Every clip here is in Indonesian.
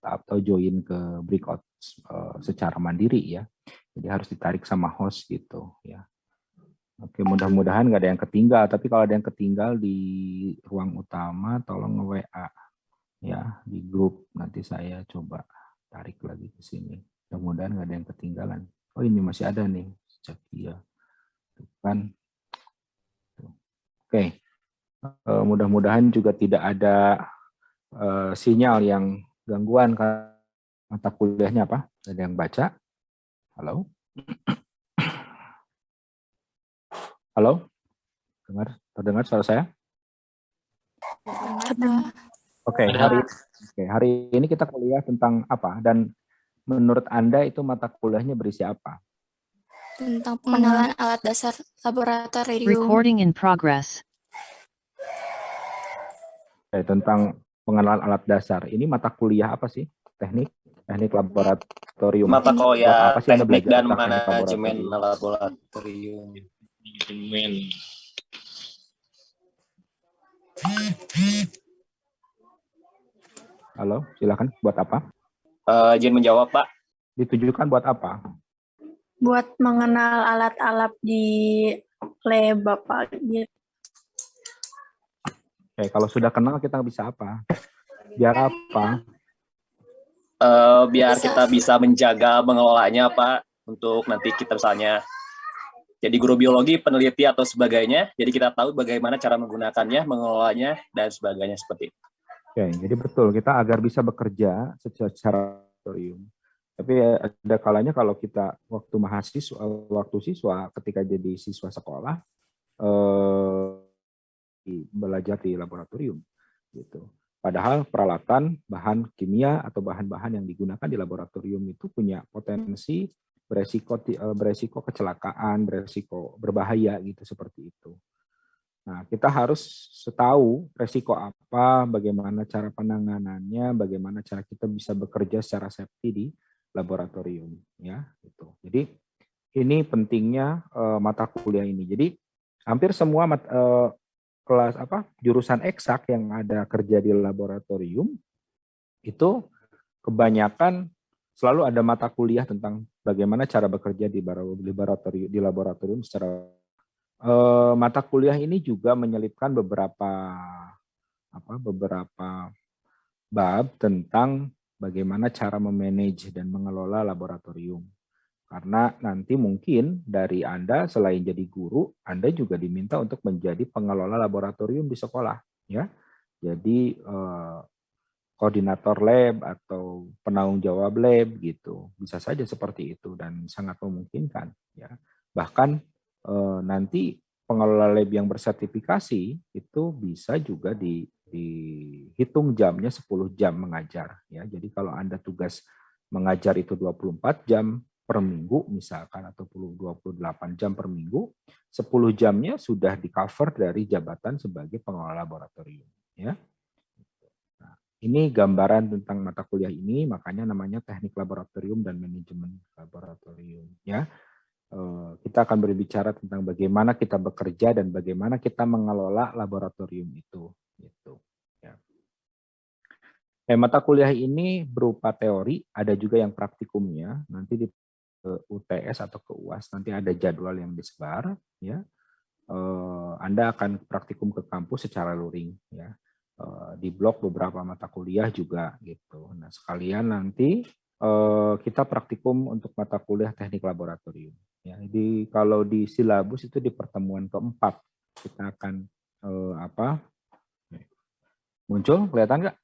atau join ke breakout secara mandiri ya. Jadi harus ditarik sama host gitu ya. Oke, mudah-mudahan nggak ada yang ketinggal. Tapi kalau ada yang ketinggal di ruang utama, tolong WA ya di grup. Nanti saya coba tarik lagi ke sini. Mudah-mudahan nggak ada yang ketinggalan. Oh ini masih ada nih, cek ya. Kan. Oke, mudah-mudahan juga tidak ada sinyal yang gangguan. Mata kuliahnya apa? Ada yang baca? Halo? Halo? Terdengar suara saya? Oke, hari ini kita kuliah tentang apa? Dan menurut Anda itu mata kuliahnya berisi apa? Tentang pengenalan alat dasar laboratorium. Recording in progress. Oke, tentang pengenalan alat dasar. Ini mata kuliah apa sih? Teknik laboratorium. Mata kuliah apa sih Anda teknik belajar dan tentang teknik manajemen laboratorium? Halo, silakan. Buat apa? Izin menjawab, Pak. Ditujukan buat apa? Buat mengenal alat-alat di lab, Bapak. Gitu. Oke, kalau sudah kenal kita bisa apa? Biar apa? Biar kita bisa menjaga mengelolanya, Pak. Untuk nanti kita misalnya jadi guru biologi, peneliti atau sebagainya. Jadi kita tahu bagaimana cara menggunakannya, mengelolanya, dan sebagainya seperti itu. Oke, jadi betul kita agar bisa bekerja secara laboratorium. Tapi ada kalanya kalau kita waktu siswa ketika jadi siswa sekolah belajar di laboratorium gitu. Padahal peralatan, bahan kimia atau bahan-bahan yang digunakan di laboratorium itu punya potensi beresiko kecelakaan, beresiko berbahaya gitu seperti itu. Nah, kita harus tahu resiko apa, bagaimana cara penanganannya, bagaimana cara kita bisa bekerja secara safety di laboratorium, ya. Gitu. Jadi ini pentingnya mata kuliah ini. Jadi hampir semua kelas jurusan eksak yang ada kerja di laboratorium itu kebanyakan selalu ada mata kuliah tentang bagaimana cara bekerja di laboratorium secara mata kuliah ini juga menyelipkan beberapa bab tentang bagaimana cara memanage dan mengelola laboratorium. Karena nanti mungkin dari Anda selain jadi guru, Anda juga diminta untuk menjadi pengelola laboratorium di sekolah, ya. Jadi koordinator lab atau penanggung jawab lab gitu, bisa saja seperti itu dan sangat memungkinkan, ya. Bahkan nanti pengelola lab yang bersertifikasi itu bisa juga dihitung jamnya 10 jam mengajar, ya. Jadi kalau Anda tugas mengajar itu 24 jam per minggu misalkan atau 28 jam per minggu, 10 jamnya sudah di-cover dari jabatan sebagai pengelola laboratorium, ya. Nah, ini gambaran tentang mata kuliah ini, makanya namanya teknik laboratorium dan manajemen laboratorium, ya. Kita akan berbicara tentang bagaimana kita bekerja dan bagaimana kita mengelola laboratorium itu. Gitu, ya. Mata kuliah ini berupa teori, ada juga yang praktikumnya. Nanti di UTS atau ke UAS nanti ada jadwal yang disebar. Ya, Anda akan praktikum ke kampus secara luring. Ya, di blok beberapa mata kuliah juga gitu. Nah sekalian nanti kita praktikum untuk mata kuliah teknik laboratorium. Ya, jadi kalau di silabus itu di pertemuan keempat kita akan muncul, kelihatan nggak?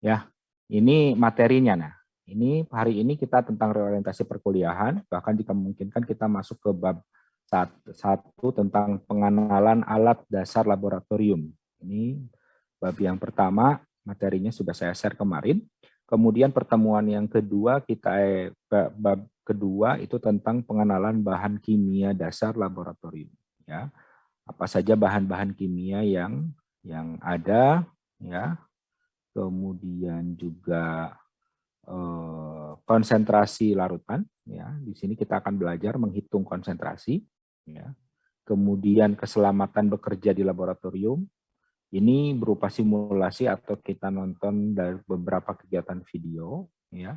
Ya, ini materinya. Nah, ini hari ini kita tentang reorientasi perkuliahan. Bahkan jika memungkinkan kita masuk ke bab satu tentang pengenalan alat dasar laboratorium. Ini bab yang pertama, materinya sudah saya share kemarin. Kemudian pertemuan yang kedua bab kedua itu tentang pengenalan bahan kimia dasar laboratorium. Ya, apa saja bahan-bahan kimia yang ada, ya. Kemudian juga konsentrasi larutan. Ya, di sini kita akan belajar menghitung konsentrasi. Ya. Kemudian keselamatan bekerja di laboratorium. Ini berupa simulasi atau kita nonton dari beberapa kegiatan video, ya.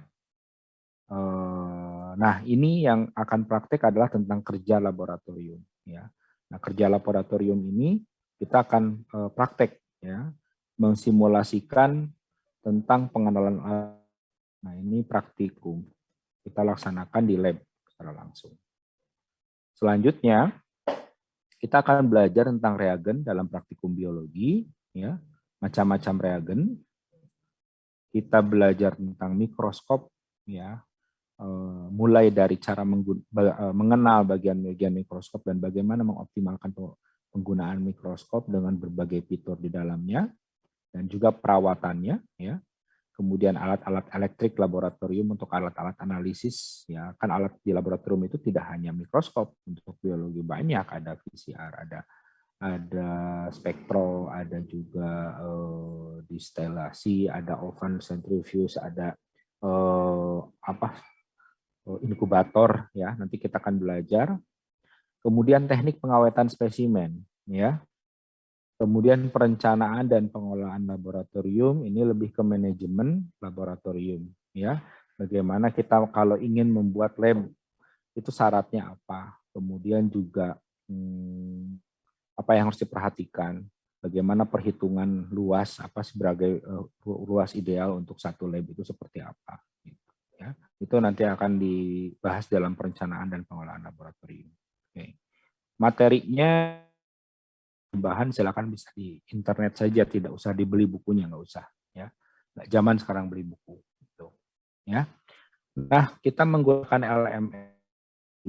Nah, ini yang akan praktek adalah tentang kerja laboratorium, ya. Nah, kerja laboratorium ini kita akan praktek, ya, mensimulasikan tentang pengenalan alat. Nah, ini praktikum kita laksanakan di lab secara langsung. Selanjutnya, kita akan belajar tentang reagen dalam praktikum biologi, ya, macam-macam reagen. Kita belajar tentang mikroskop, ya, mulai dari cara mengenal bagian-bagian mikroskop dan bagaimana mengoptimalkan penggunaan mikroskop dengan berbagai fitur di dalamnya dan juga perawatannya, ya. Kemudian alat-alat elektrik laboratorium untuk alat-alat analisis, ya, kan alat di laboratorium itu tidak hanya mikroskop, untuk biologi banyak, ada VCR, ada spektro, ada juga distilasi, ada oven centrifuge, ada inkubator, ya, nanti kita akan belajar. Kemudian teknik pengawetan spesimen, ya. Kemudian perencanaan dan pengolahan laboratorium, ini lebih ke manajemen laboratorium, ya. Bagaimana kita kalau ingin membuat lab itu syaratnya apa? Kemudian juga apa yang harus diperhatikan? Bagaimana perhitungan luas apa sebagai luas ideal untuk satu lab itu seperti apa? Gitu, ya. Itu nanti akan dibahas dalam perencanaan dan pengolahan laboratorium. Oke. Materinya bahan silakan bisa di internet saja, tidak usah dibeli bukunya, nggak usah, ya. Nggak zaman sekarang beli buku, gitu, ya. Nah, kita menggunakan LMS,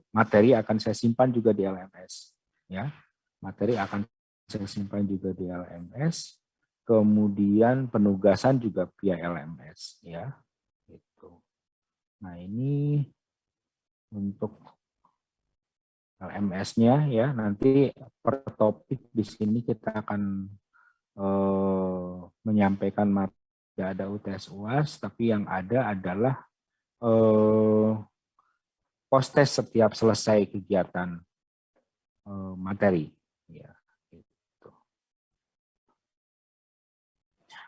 materi akan saya simpan juga di LMS, ya. Materi akan saya simpan juga di LMS, kemudian penugasan juga via LMS, ya. Gitu. Nah, ini untuk LMS-nya, ya, nanti per topik di sini kita akan menyampaikan materi, tidak ada UTS UAS, tapi yang ada adalah post-test setiap selesai kegiatan materi. Ya, gitu.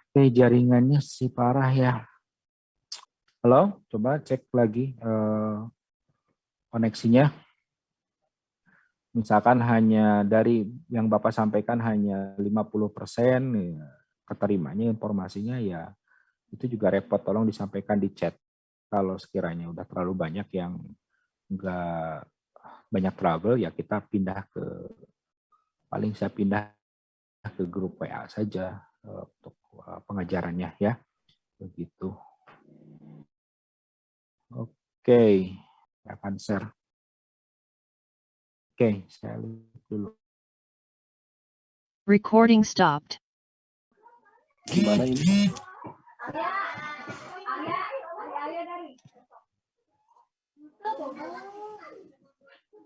Oke, jaringannya sih parah ya. Halo, coba cek lagi koneksinya. Misalkan hanya dari yang Bapak sampaikan hanya 50%, ya, keterimanya informasinya, ya itu juga repot, tolong disampaikan di chat. Kalau sekiranya udah terlalu banyak yang enggak banyak trouble, ya kita pindah ke, paling saya pindah ke grup WA saja untuk pengajarannya, ya. Begitu. Oke, saya akan share. Oke, saya lihat dulu. Recording stopped. Gimana ini?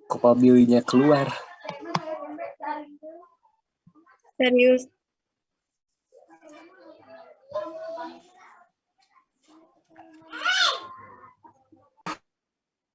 Kopabilinya keluar. Serius.